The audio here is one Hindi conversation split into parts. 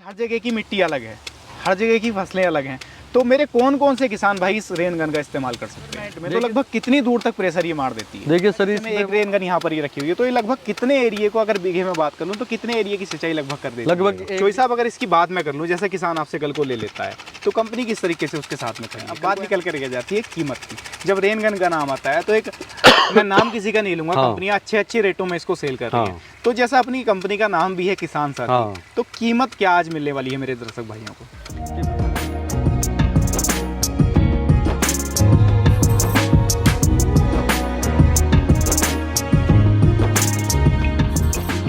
हर जगह की मिट्टी अलग है, हर जगह की फसलें अलग हैं। तो मेरे कौन कौन से किसान भाई इस रेन गन का इस्तेमाल कर सकते हैं? मैं तो लगभग कितनी दूर तक प्रेशर ये मार देती है? देखिए सर, इसमें एक रेन गन यहाँ पर ये रखी हुई है, तो ये लगभग कितने एरिया को, अगर बीघे में बात कर लूँ तो कितने एरिया की सिंचाई लगभग कर देती है? लगभग चोई साहब, अगर इसकी बात मैं कर लूँ, जैसे किसान आपसे कल को ले लेता है तो कंपनी किस तरीके से उसके साथ में खड़ी है? बात निकल कर जाती है कीमत की। जब रेन गन का नाम आता है तो एक मैं नाम किसी का नहीं लूंगा, कंपनियां अच्छे रेटों में इसको सेल कर रही हैं। तो जैसा अपनी कंपनी का नाम भी है किसान साथी, तो कीमत क्या आज मिलने वाली है मेरे दर्शक भाइयों को?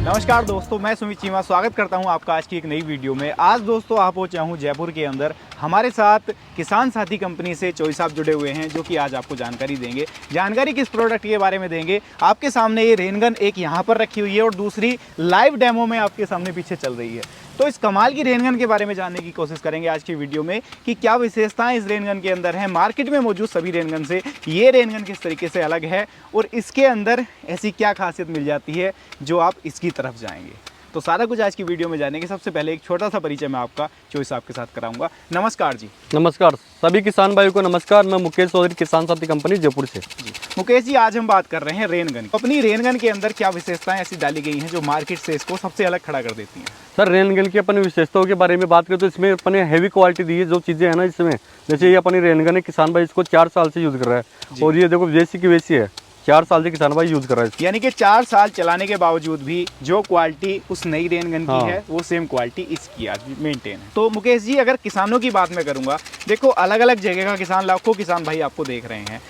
नमस्कार दोस्तों, मैं सुमित चीमा स्वागत करता हूं आपका आज की एक नई वीडियो में। आज दोस्तों आप पहुंचा हूं जयपुर के अंदर। हमारे साथ किसान साथी कंपनी से चोई साहब जुड़े हुए हैं, जो कि आज आपको जानकारी देंगे। जानकारी किस प्रोडक्ट के बारे में देंगे? आपके सामने ये रेनगन एक यहाँ पर रखी हुई है और दूसरी लाइव डेमो में आपके सामने पीछे चल रही है। तो इस कमाल की रेनगन के बारे में जानने की कोशिश करेंगे आज की वीडियो में कि क्या विशेषताएं इस रेनगन के अंदर हैं। मार्केट में मौजूद सभी रेनगन से ये रेनगन किस तरीके से अलग है और इसके अंदर ऐसी क्या खासियत मिल जाती है जो आप इसकी तरफ जाएंगे। तो सारा कुछ आज की वीडियो में जानेंगे। सबसे पहले एक छोटा सा परिचय मैं आपका चोई साहब के साथ कराऊंगा। नमस्कार जी। नमस्कार सभी किसान भाइयों को नमस्कार। मैं मुकेश चौधरी, किसान साथी कंपनी जयपुर से। जी मुकेश जी, आज हम बात कर रहे हैं रेनगन। अपनी रेनगन के अंदर क्या विशेषताएं ऐसी डाली गई हैं जो मार्केट से इसको सबसे अलग खड़ा कर देती हैं? सर, रेनगन की अपनी विशेषताओं के बारे में बात करें तो इसमें अपने हैवी क्वालिटी दी है। जो चीज़ें हैं ना इसमें, जैसे ये अपनी रेनगन है, किसान भाई इसको 4 साल से यूज़ कर रहा है और ये देखो वैसी की वैसी है। 4 साल से किसान भाई यूज़ कर रहा है। यानी कि 4 साल चलाने के बावजूद भी जो क्वालिटी उस नई रेनगन की है वो सेम क्वालिटी इसकी आज भी मेंटेन है। तो मुकेश जी, अगर किसानों की बात मैं करूंगा, देखो अलग अलग जगह का किसान, लाखों किसान भाई आपको देख रहे हैं।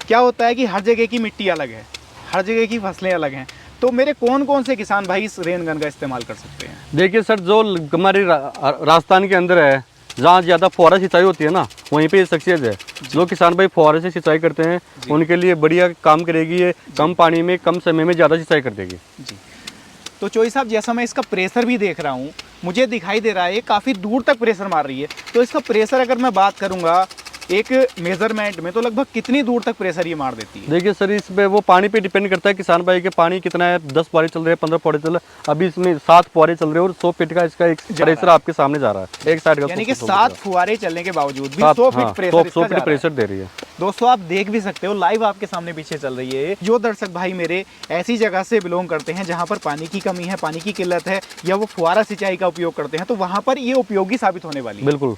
क्या होता है कि हर जगह की मिट्टी अलग है, हर जगह की फसलें अलग हैं। तो मेरे कौन कौन से किसान भाई इस रेनगन का इस्तेमाल कर सकते हैं? देखिए सर, जो हमारी राजस्थान के अंदर है, जहाँ ज़्यादा फुहारा सिंचाई होती है ना, वहीं पे ये सक्सेस है। जो किसान भाई फुहारे से सिंचाई करते हैं उनके लिए बढ़िया काम करेगी ये। कम पानी में कम समय में ज़्यादा सिंचाई कर देगी जी। तो चोई साहब, जैसा मैं इसका प्रेशर भी देख रहा हूँ, मुझे दिखाई दे रहा है काफ़ी दूर तक प्रेशर मार रही है। तो इसका प्रेशर अगर मैं बात करूँगा एक मेजरमेंट में, तो लगभग कितनी दूर तक प्रेशर ये मार देती है? देखिए सर, इसमें वो पानी पे डिपेंड करता है किसान भाई के पानी कितना है। 10 फुहारे चल रहे हैं, 15 फुहारे चल रहे हैं। अभी इसमें 7 फुहारे चल रहे हैं और 100 फीट का इसका एक प्रेशर आपके सामने जा रहा है, एक साइड का। यानी कि 7 फुहारे चलने के बावजूद भी 100 फीट प्रेशर दे रही है। दोस्तों आप देख भी सकते हो, लाइव आपके सामने पीछे चल रही है। जो दर्शक भाई मेरे ऐसी जगह से बिलोंग करते हैं जहां पर पानी की कमी है, पानी की किल्लत है, या वो फुहारा सिंचाई का उपयोग करते हैं, तो वहां पर ये उपयोगी साबित होने वाली है। बिल्कुल।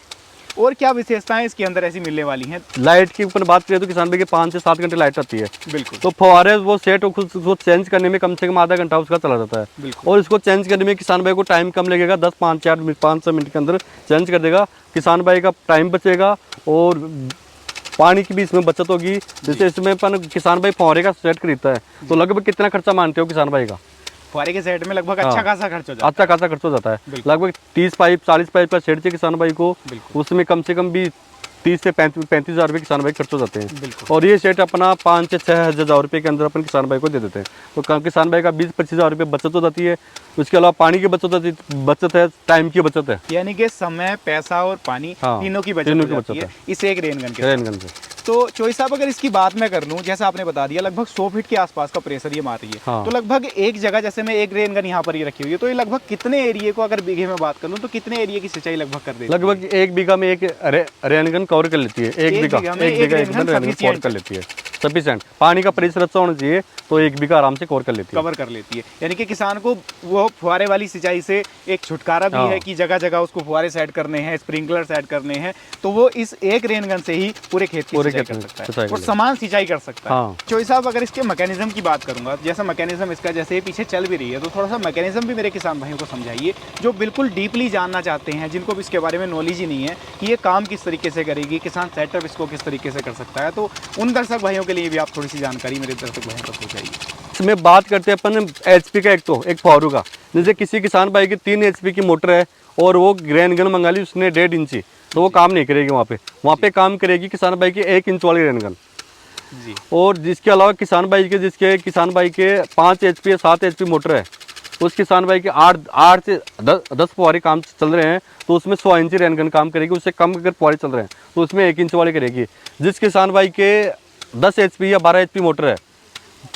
और क्या विशेषताएं इसके अंदर ऐसी मिलने वाली हैं? लाइट की ऊपर बात करें तो किसान भाई के 5 से 7 घंटे लाइट आती है। बिल्कुल। तो फुहारे वो सेट उसको चेंज करने में कम से कम आधा घंटा उसका चला जाता है। और इसको चेंज करने में किसान भाई को टाइम कम लगेगा। 5-6 मिनट के अंदर चेंज कर देगा। किसान भाई का टाइम बचेगा और पानी की भी इसमें बचत होगी। जैसे इसमें किसान भाई फुहारे का सेट खरीदता है तो लगभग कितना खर्चा मानते हो किसान भाई का? फुहारे के सेट में लगभग अच्छा खासा खर्च हो जाता है। अच्छा खासा खर्च हो जाता है। लगभग 30 पाइप 40 पाइप का सेट चाहिए किसान भाई को। उसमें कम से कम भी 30 से 35 हज़ार रुपये किसान भाई खर्च हो जाते हैं। और ये सेट अपना 5 से 6 हज़ार रुपये के अंदर अपन किसान भाई को दे देते हैं। तो किसान भाई का 20-25 हज़ार रुपये बचत हो जाती है। उसके अलावा पानी की बचत है, टाइम की बचत है। यानी कि समय, पैसा और पानी तीनों की बचत है इस एक रेनगन से। तो चोई साहब, अगर इसकी बात मैं कर लूँ, जैसा आपने बता दिया लगभग 100 फीट के आसपास का प्रेशर ये मार रही है। तो लगभग एक जगह, जैसे मैं एक रेनगन यहाँ पर ये रखी हुई है, तो ये लगभग कितने एरिया को, अगर बीघे में बात कर लूँ, तो कितने एरिया की सिंचाई लगभग कर देती है? लगभग 1 बीघा में एक रेनगन कवर कर लेती है। एक बीघा रेनगन कवर कर लेती है सफिशिएंट। पानी का प्रेशर अच्छा होना चाहिए तो 1 बीघा आराम से कवर कर लेती है। यानी कि किसान को वो फुहारे वाली सिंचाई से एक छुटकारा भी है कि जगह जगह उसको फुहारे सेट करने हैं, स्प्रिंकलर सेट करने हैं, तो वो इस एक रेनगन से ही पूरे खेत की सिंचाई कर सकता है और समान सिंचाई कर सकता है। चोई साहब, अगर इसके मैकेनिज्म की बात करूंगा, जैसा मैकेनिज्म इसका जैसे पीछे चल भी रही है, तो थोड़ा सा मैकेनिज्म भी मेरे किसान भाइयों को समझाइए, जो बिल्कुल डीपली जानना चाहते हैं, जिनको भी इसके बारे में नॉलेज ही नहीं है कि ये काम किस तरीके से करेगी, किसान सेटअप इसको किस तरीके से कर सकता है। तो उन दर्शक भाइयों के लिए भी आप थोड़ी सी जानकारी मेरे दर्शक भाइयों तक पहुंचाइए। इसमें बात करते हैं अपन HP का, एक फुहारू का। जैसे किसी किसान भाई की 3 HP की मोटर है और वो रेनगन मंगा ली उसने 1.5 इंची, तो वो काम नहीं करेगी। वहाँ पे काम करेगी किसान भाई की 1 इंच वाली रेनगन जी। और जिसके अलावा किसान भाई के 5 HP या 7 HP मोटर है, उस किसान भाई के 8 से 10 फुहारे काम चल रहे हैं, तो उसमें 100 इंची रेनगन काम करेगी। उससे कम अगर फुहारे चल रहे हैं तो उसमें 1 इंच वाली करेगी। जिस किसान भाई के 10 HP या 12 HP मोटर है,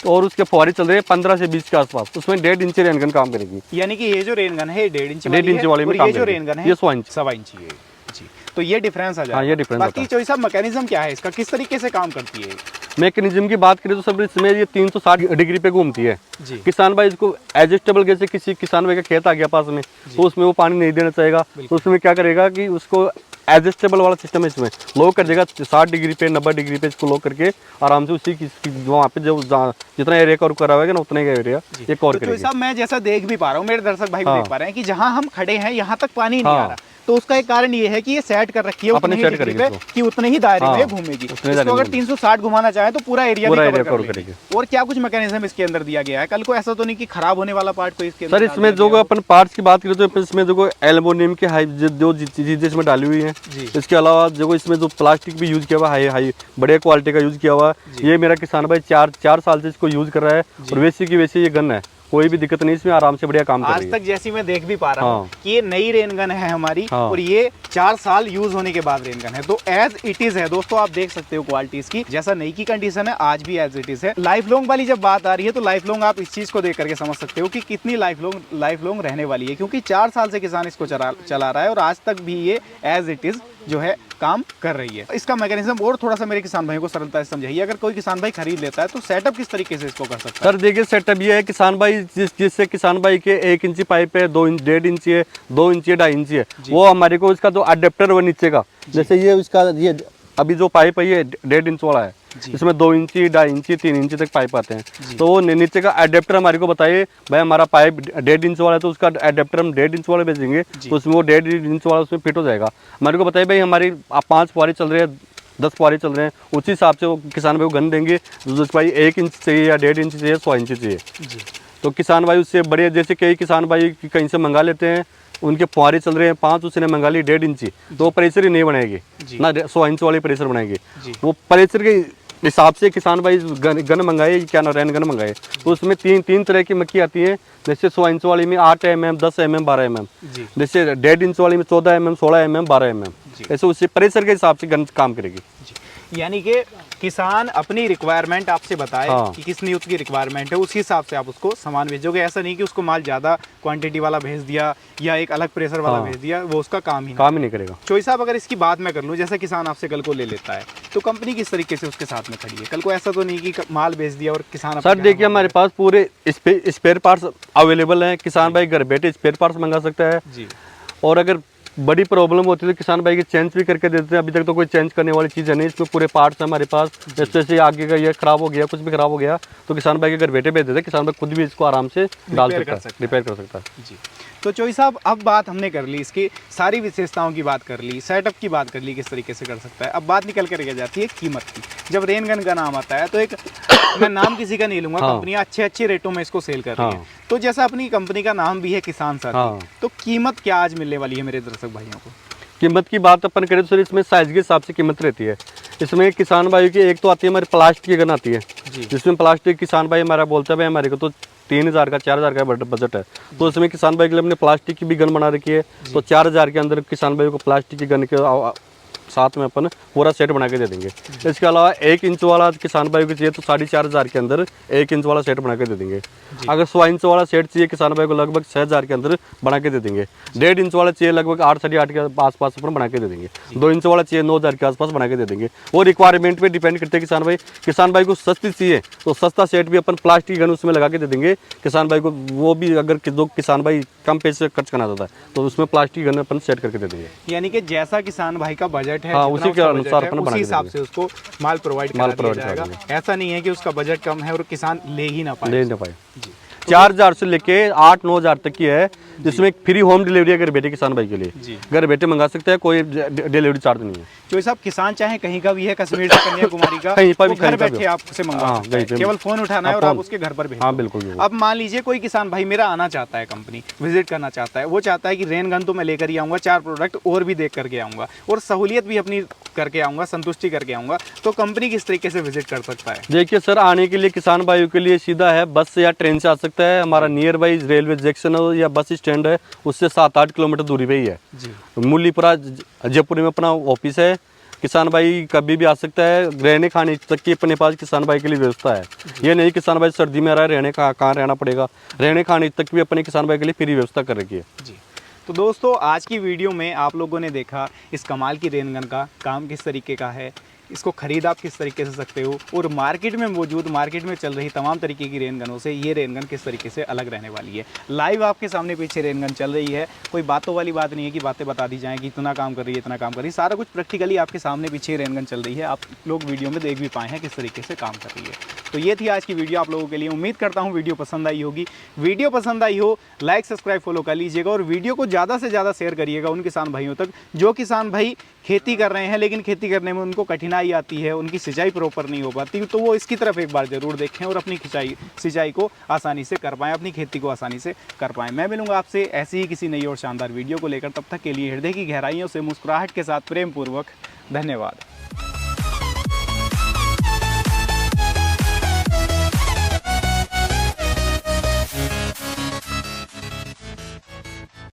और उसके फुहारे चल रहे हैं 15 से 20 के आसपास, उसमें 1.5 इंच रेन गन काम करेगी। यानी कि ये जो रेन गन है 1.5 इंच वाली में और ये जो रेन गन है ये 100 इंच 1.25 इंच है जी। तो ये डिफरेंस आ जाएगा। हाँ, ये डिफरेंस बाकी चोई साहब मैकेनिज्म क्या है इसका, किस तरीके से काम करती है? मैकेनिज्म की बात करें तो सब इसमें ये 360 डिग्री पे घूमती है जी। किसान भाई इसको एडजस्टेबल, जैसे किसी किसान भाई का खेत आ गया पास में तो उसमें वो पानी नहीं देना चाहेगा तो उसमें क्या करेगा कि उसको एडजस्टेबल वाला सिस्टम है, इसमें लॉक कर देगा 60 डिग्री पे 90 डिग्री पे इसको लॉक करके आराम से उसी की वहाँ पे जो जितना एरिया कवर करा हुआ है ना उतना ही एरिया ये कवर करेगा। साहब मैं जैसा देख भी पा रहा हूँ, मेरे दर्शक भाई भी देख पा रहे हैं कि जहाँ हम खड़े हैं यहाँ तक पानी नहीं आ रहा, तो उसका एक कारण ये है कि ये सेट कर रखी है अपने सेट करेगी कि उतने ही दायरे में घूमेगी। इसको अगर 360 घुमाना चाहे तो पूरा एरिया कवर करेगी। और क्या कुछ मैकेनिज्म इसके अंदर दिया गया है? कल को ऐसा तो नहीं कि खराब होने वाला पार्ट कोई इसके अंदर? सर इसमें जो अपन पार्ट्स की बात करें तो इसमें जो एल्युमिनियम की हाई जो चीजें इसमें डाली हुई है, इसके अलावा जो इसमें जो प्लास्टिक भी यूज किया हुआ है, हाई बढ़िया क्वालिटी का यूज किया हुआ, ये मेरा किसान भाई 4 साल से इसको यूज कर रहा है और वैसे की वैसे ये गन है, कोई भी दिक्कत नहीं, इसमें आराम से बढ़िया काम कर रही है। आज तक जैसी मैं देख भी पा रहा हूँ कि ये नई रेन गन है हमारी और ये 4 साल यूज होने के बाद रेन गन है, तो एज इट इज है दोस्तों। आप देख सकते हो क्वालिटी इसकी, जैसा नई की कंडीशन है आज भी एज इट इज है। लाइफ लॉन्ग वाली जब बात आ रही है तो लाइफ लॉन्ग आप इस चीज को देख करके समझ सकते हो कि कितनी लाइफ लॉन्ग रहने वाली है, क्योंकि 4 साल से किसान इसको चला रहा है और आज तक भी ये एज इट इज जो है काम कर रही है। इसका मैकेनिज्म और थोड़ा सा मेरे किसान भाइयों को सरलता से समझाइए, अगर कोई किसान भाई खरीद लेता है तो सेटअप किस तरीके से इसको कर सकता है? सर देखिए सेटअप ये है किसान भाई जिससे किसान भाई के 1 इंची पाइप है, 2 इंच 1.5 इंच है, 2 इंच 2.5 इंच है, वो हमारे को इसका जो अडेप्टर वो नीचे का, जैसे ये इसका ये अभी जो पाइप है ये 1.5 इंच वाला है, इसमें 2 इंची 2.5 इंची 3 इंची तक पाइप आते हैं, तो वो नीचे का एडेप्टर हमारे को बताइए भाई हमारा पाइप 1.5 इंच वाला है तो उसका एडेप्टर हम 1.5 इंच वाला भेजेंगे तो उसमें वो 1.5 इंच वाला उसमें फिट हो जाएगा। हमारे को बताइए भाई हमारी 5 फुहारे चल रहे हैं, 10 फुहारे चल रहे हैं, उसी हिसाब से वो किसान भाई को गन देंगे, भाई 1 इंच चाहिए या 1.5 इंच चाहिए 100 इंच चाहिए, तो किसान भाई उससे बड़े, जैसे कई किसान भाई कहीं से मंगा लेते हैं, उनके फुहारे चल रहे हैं 5, उसने मंगा ली 1.5 इंची, तो वो प्रेशर ही नहीं बनाएगी ना, 100 इंच वाली प्रेशर बनाएगी। वो प्रेशर के हिसाब से किसान भाई गन मंगाए, क्या ना रेन गन मंगाए, तो उसमें तीन तरह की मक्खी आती है, जैसे 100 इंच वाली में 8 mm 10 mm 12 mm, जैसे 1.5 इंच वाली में 14 mm 16 mm 12 mm, ऐसे उससे प्रेशर के हिसाब से गन काम करेगी। यानी कि किसान अपनी रिक्वायरमेंट आपसे बताए कि कितनी उसकी रिक्वायरमेंट है, उस हिसाब से आप उसको सामान भेजोगे। ऐसा नहीं कि उसको माल ज़्यादा क्वांटिटी वाला भेज दिया या एक अलग प्रेशर वाला भेज दिया, वो उसका काम ही नहीं करेगा। चोई साहब अगर इसकी बात मैं कर लूँ, जैसे किसान आपसे कल को ले लेता है तो कंपनी किस तरीके से उसके साथ में खड़ी है? कल को ऐसा तो नहीं कि माल भेज दिया और किसान? सर देखिए हमारे पास पूरे स्पेयर पार्ट्स अवेलेबल हैं, किसान भाई घर बैठे स्पेयर पार्ट्स मंगा सकता है जी। और अगर बड़ी प्रॉब्लम होती है तो किसान भाई की चेंज भी करके देते हैं, अभी तक तो कोई चेंज करने वाली चीज़ है नहीं, इसमें पूरे पार्ट्स हैं हमारे पास, जैसे आगे का ये खराब हो गया, कुछ भी खराब हो गया तो किसान भाई के घर बैठे भेज देते हैं, किसान भाई खुद भी इसको आराम से डाल सकता है, रिपेयर कर सकता है जी। तो चोई साहब अब बात हमने कर ली, इसकी सारी विशेषताओं की बात कर ली, सेटअप की बात कर ली, किस तरीके से कर सकता है। अब बात निकल कर रह जाती है कीमत की। जब रेन गन का नाम आता है तो एक मैं नाम किसी का नहीं लूंगा, कंपनियां अच्छे रेटों में इसको सेल कर रही हैं, तो जैसा अपनी कंपनी का नाम भी है किसान साथी, तो कीमत क्या आज मिलने वाली है मेरे दर्शक भाइयों को? कीमत की बात अपन करें तो सर इसमें साइज के हिसाब से कीमत रहती है। इसमें किसान भाई की एक तो आती है हमारी प्लास्टिक की गन आती है, जिसमें प्लास्टिक किसान भाई हमारा बोलता है भाई हमारे को तो 3000 का 4000 का बजट है, तो उसमें किसान भाई के लिए हमने प्लास्टिक की भी गन बना रखी है, तो 4000 के अंदर किसान भाई को प्लास्टिक की गन के साथ में अपन पूरा सेट बना के दे देंगे। इसके अलावा 1 इंच वाला किसान भाई को चाहिए तो 4500 के अंदर 1 इंच वाला सेट बना के दे देंगे। अगर 100 इंच वाला सेट चाहिए किसान भाई को लगभग 6000 के अंदर बना के दे देंगे। 1.5 इंच वाला चाहिए लगभग 8 साढ़े 8 के आसपास अपन बना के दे देंगे। 2 इंच वाला चाहिए 9000 के आसपास बना के दे देंगे। वो रिक्वायरमेंट पे डिपेंड करते हैं किसान भाई को सस्ती चाहिए तो सस्ता सेट भी अपन प्लास्टिक गन उसमें लगा के दे देंगे किसान भाई को। वो भी अगर जो किसान भाई कम पैसे खर्च करना चाहता है तो उसमें प्लास्टिक गन अपन सेट करके दे देंगे। यानी कि जैसा किसान भाई का बजट है, हाँ, उसी के अनुसार अपन उसी हिसाब से उसको माल प्रोवाइड करा जाएगा। ऐसा नहीं है कि उसका बजट कम है और किसान ले ही ना पाए। 4000 से लेके 8-9 तक की है, जिसमें फ्री होम डिलीवरी अगर बैठे किसान भाई के लिए घर बैठे मंगा सकते हैं, कोई डिलीवरी चार्ज नहीं है। जो साहब किसान चाहे कहीं का भी है, कश्मीर से कन्याकुमारी का, कहीं पर भी घर बैठे आपसे मंगा सकते हैं, केवल फोन उठाना है और आप उसके घर पर भेज। हाँ बिल्कुल। अब मान लीजिए कोई किसान भाई मेरा आना चाहता है, कंपनी विजिट करना चाहता है, वो चाहता है कि रेन गन तो मैं लेकर ही आऊँगा, 4 प्रोडक्ट और भी देख करके आऊँगा और सहूलियत भी अपनी करके आऊँगा, संतुष्टि करके आऊँगा, तो कंपनी किस तरीके से विजिट कर सकता है? देखिए सर, आने के लिए किसान भाइयों के लिए सीधा है, बस से या ट्रेन से आ सकता है। हमारा नियर बाई रेलवे जंक्शन हो या बस स्टैंड है, उससे 7-8 किलोमीटर दूरी पे ही है। मूलीपुरा जयपुर में अपना ऑफिस है। किसान भाई कभी भी आ सकता है, रहने खाने तक की अपने पास किसान भाई के लिए व्यवस्था है। ये नहीं किसान भाई सर्दी में रहा है, रहने कहाँ रहना पड़ेगा, रहने खाने तक भी अपने किसान भाई के लिए फ्री व्यवस्था कर रखी है जी। तो दोस्तों आज की वीडियो में आप लोगों ने देखा इस कमाल की रेन गन का काम किस तरीके का है, इसको ख़रीद आप किस तरीके से सकते हो, और मार्केट में चल रही तमाम तरीके की रेन गनों से ये रेन गन किस तरीके से अलग रहने वाली है। लाइव आपके सामने पीछे रेन गन चल रही है, कोई बातों वाली बात नहीं है कि बातें बता दी जाएँ कि इतना काम कर रही है, इतना काम कर रही है। सारा कुछ प्रैक्टिकली आपके सामने पीछे रेन गन चल रही है, आप लोग वीडियो में देख भी पाए हैं किस तरीके से काम कर रही है। तो ये थी आज की वीडियो आप लोगों के लिए। उम्मीद करता हूँ वीडियो पसंद आई होगी। वीडियो पसंद आई हो लाइक सब्सक्राइब फॉलो कर लीजिएगा, और वीडियो को ज़्यादा से ज़्यादा शेयर करिएगा उन किसान भाइयों तक जो किसान भाई खेती कर रहे हैं लेकिन खेती करने में उनको कठिनाई आती है, उनकी सिंचाई प्रॉपर नहीं हो पाती, तो वो इसकी तरफ एक बार ज़रूर देखें और अपनी सिंचाई को आसानी से कर पाएँ, अपनी खेती को आसानी से कर पाएँ। मैं मिलूंगा आपसे ऐसी ही किसी नई और शानदार वीडियो को लेकर। तब तक के लिए हृदय की गहराइयों से मुस्कुराहट के साथ प्रेम पूर्वक धन्यवाद।